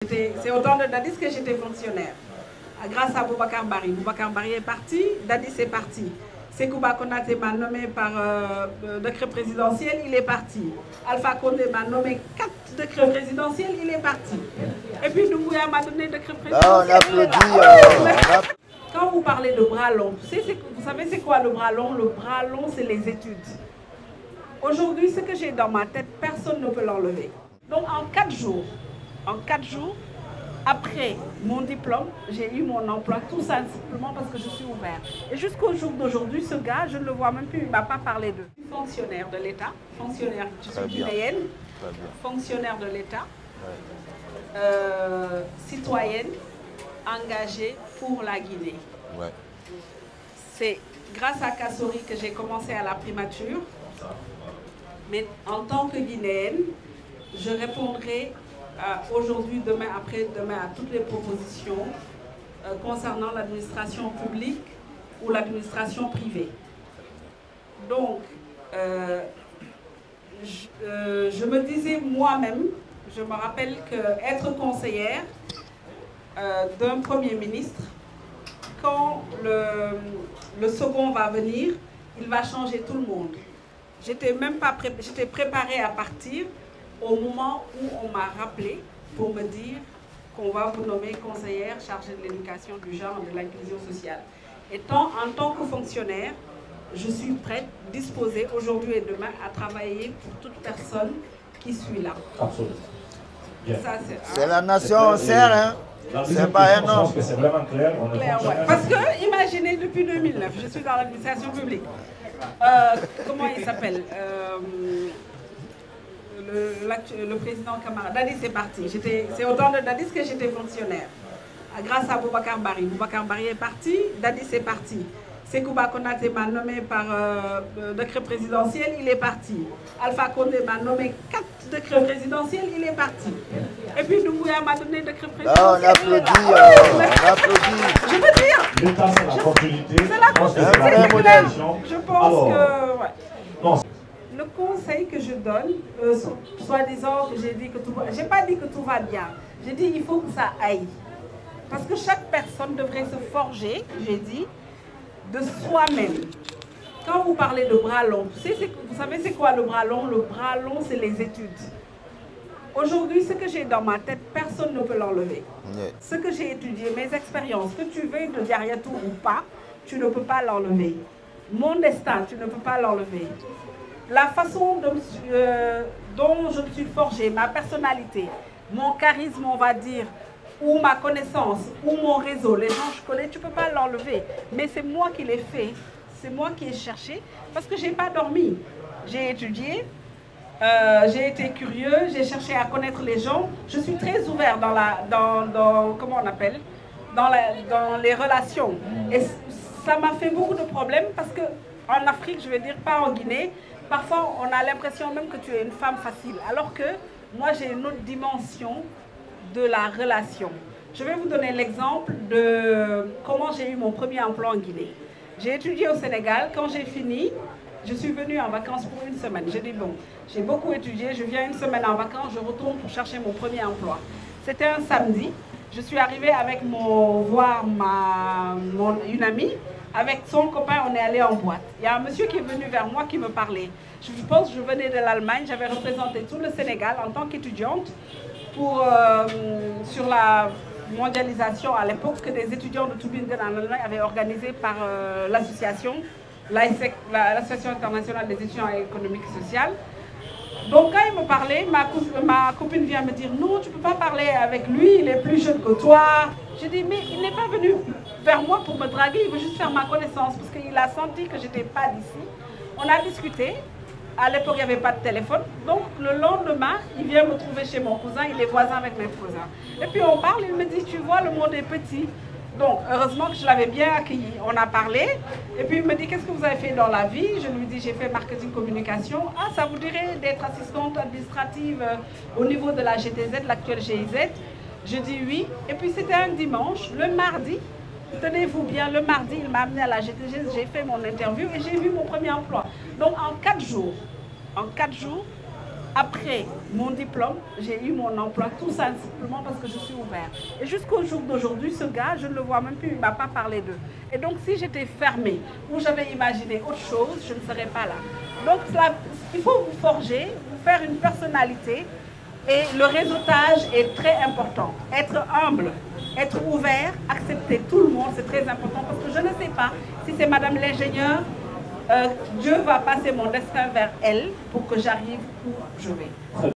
C'est au temps de Dadis que j'étais fonctionnaire. Grâce à Boubacar Bari. Boubacar Bari est parti, Dadis est parti. Sekouba Konaté m'a nommé par décret présidentiel, il est parti. Alpha Condé m'a nommé 4 décrets présidentiels, il est parti. Et puis Doumbouya m'a donné décret présidentiel. Quand vous parlez de bras long, vous savez c'est quoi le bras long? Le bras long, c'est les études. Aujourd'hui, ce que j'ai dans ma tête, personne ne peut l'enlever. Donc en 4 jours, après mon diplôme, j'ai eu mon emploi tout simplement parce que je suis ouvert. Et jusqu'au jour d'aujourd'hui, ce gars, je ne le vois même plus, il ne m'a pas parlé de. Je suis fonctionnaire de l'État, fonctionnaire, je suis guinéenne, fonctionnaire de l'État, citoyenne, engagée pour la Guinée. Ouais. C'est grâce à Kassori que j'ai commencé à la primature. Mais en tant que Guinéenne, je répondrai aujourd'hui, demain, après-demain à toutes les propositions concernant l'administration publique ou l'administration privée. Donc, je me disais moi-même, je me rappelle qu'être conseillère d'un Premier ministre, quand le second va venir, il va changer tout le monde. J'étais préparée à partir au moment où on m'a rappelé pour me dire qu'on va vous nommer conseillère chargée de l'éducation, du genre et de l'inclusion sociale. Et en tant que fonctionnaire, je suis prête, disposée aujourd'hui et demain à travailler pour toute personne qui suit là. Absolument. C'est la nation entière, hein? C'est pas un nom. C'est vraiment clair. Parce que, imaginez, depuis 2009, je suis dans l'administration publique. Comment il s'appelle le président Camara. Dadis est parti. C'est au temps de Dadis que j'étais fonctionnaire. Grâce à Boubacar Bari. Boubacar Bari est parti, Dadis est parti. Sekouba Konaté m'a nommé par décret présidentiel, il est parti. Alpha Condé m'a nommé 4 décrets présidentiels, il est parti. Et puis Doumbouya m'a donné décret présidentiel. On applaudit, on applaudit. Je veux dire. L'État, c'est la continuité. C'est la continuité. Je pense que... Ouais. Non. Le conseil que je donne, soi-disant que j'ai dit que tout va... J'ai pas dit que tout va bien. J'ai dit il faut que ça aille. Parce que chaque personne devrait se forger, j'ai dit, de soi-même. Quand vous parlez de bras long, vous savez c'est quoi le bras long? Le bras long, c'est les études. Aujourd'hui, ce que j'ai dans ma tête, personne ne peut l'enlever. Ce que j'ai étudié, mes expériences, que tu veuilles de Diariatou ou pas, tu ne peux pas l'enlever. Mon destin, tu ne peux pas l'enlever. La façon dont je me suis forgée, ma personnalité, mon charisme, on va dire, ou ma connaissance, ou mon réseau, les gens que je connais, tu ne peux pas l'enlever. Mais c'est moi qui l'ai fait, c'est moi qui ai cherché, parce que je n'ai pas dormi. J'ai étudié, j'ai été curieux, j'ai cherché à connaître les gens. Je suis très ouvert comment on appelle, dans les relations. Et ça m'a fait beaucoup de problèmes, parce qu'en Afrique, je veux dire, pas en Guinée, parfois on a l'impression même que tu es une femme facile, alors que moi j'ai une autre dimension de la relation. Je vais vous donner l'exemple de comment j'ai eu mon premier emploi en Guinée. J'ai étudié au Sénégal. Quand j'ai fini, je suis venue en vacances pour une semaine. J'ai dit bon, j'ai beaucoup étudié, je viens une semaine en vacances, je retourne pour chercher mon premier emploi. C'était un samedi. Je suis arrivée avec voir une amie. Avec son copain, on est allé en boîte. Il y a un monsieur qui est venu vers moi qui me parlait. Je pense que je venais de l'Allemagne, j'avais représenté tout le Sénégal en tant qu'étudiante sur la mondialisation à l'époque que des étudiants de Tübingen en Allemagne avaient organisé par l'association, l'Association internationale des étudiants économiques et sociales. Donc quand il me parlait, ma copine vient me dire non, tu ne peux pas parler avec lui, il est plus jeune que toi. J'ai dit mais il n'est pas venu vers moi pour me draguer, il veut juste faire ma connaissance parce qu'il a senti que je n'étais pas d'ici. On a discuté, à l'époque il n'y avait pas de téléphone, donc le lendemain il vient me trouver chez mon cousin, il est voisin avec mes cousins. Et puis on parle, il me dit tu vois le monde est petit. Donc, heureusement que je l'avais bien accueilli. On a parlé, et puis il me dit, qu'est-ce que vous avez fait dans la vie? Je lui dis, j'ai fait marketing communication. Ah, ça vous dirait d'être assistante administrative au niveau de la GTZ, l'actuelle GIZ? Je dis oui. Et puis c'était un dimanche, le mardi, tenez-vous bien, le mardi, il m'a amené à la GTZ, j'ai fait mon interview et j'ai vu mon premier emploi. Donc en 4 jours, Après mon diplôme, j'ai eu mon emploi tout simplement parce que je suis ouvert. Et jusqu'au jour d'aujourd'hui, ce gars, je ne le vois même plus, il ne m'a pas parlé d'eux. Et donc, si j'étais fermée ou j'avais imaginé autre chose, je ne serais pas là. Donc, il faut vous forger, vous faire une personnalité. Et le réseautage est très important. Être humble, être ouvert, accepter tout le monde, c'est très important parce que je ne sais pas si c'est Madame l'ingénieure, Dieu va passer mon destin vers elle pour que j'arrive où je vais.